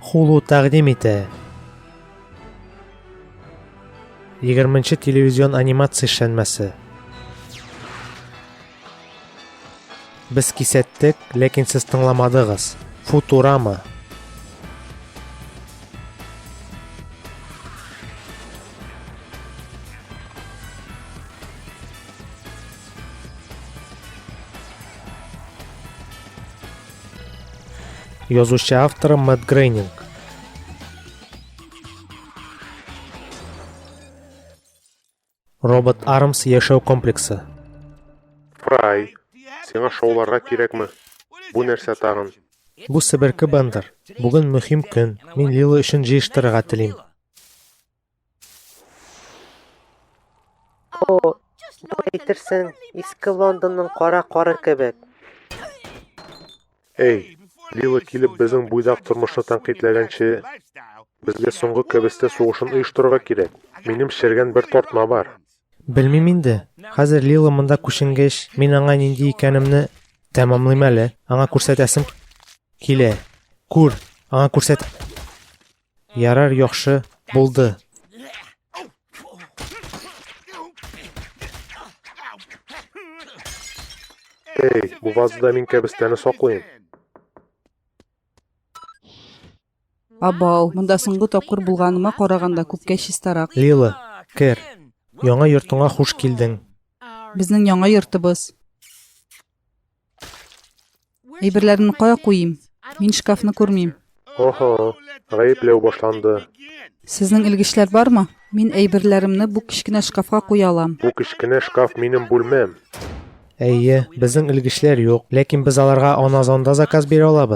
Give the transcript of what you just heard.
Hulu taqdim etә. 20-нче телевизион анимация эшләнмәсе. Без кисәттек, ләкин сез тыңламадыгыз. Футурама. Язучы авторы Мэтт Грейнинг. Робот Армс яшәү комплексы. Фрай, сиңа шоуларга кирәкме? Бу нәрсә тагын? Бу себерке бандыр. Бүген мөһим көн. Мин Лила өчен җыештырырга телим. О, әйтерсең, иске Лондонның кара кебек. Эй, Лила килеп безнең буйдак тормышны тәнкыйтьләгәнче, безгә соңгы кәбестә сугышын оештырырга кирәк. Минем шергән бер тартма бар. Белмим инде. Хәзер Лила монда күченгәч, мин аңа нинди икәнемне тәмамлыйм әле. Аңа күрсәтәсем килә. Күр, аңа күрсәт. Ярар, яхшы, булды. Эй, бу вазада мин кәбестәне саклыйм. Абау, монда соңгы тапкыр булганыма караганда күпкә чистарак. Лила, кер. Яңа йортыңа хуш килдең. Безнең яңа йортыбыз. Әйберләрне кая куйым? Мин шкафны күрмим. Охо, гаепләү башланды. Сезнең илгечләр бармы? Мин әйберләремне бу кичкенә шкафка куя алам. Бу кечкенә шкаф минем бүлмәм. Әйе, безнең илгечләр юк, ләкин без аларга Amazonда заказ бирә алабыз.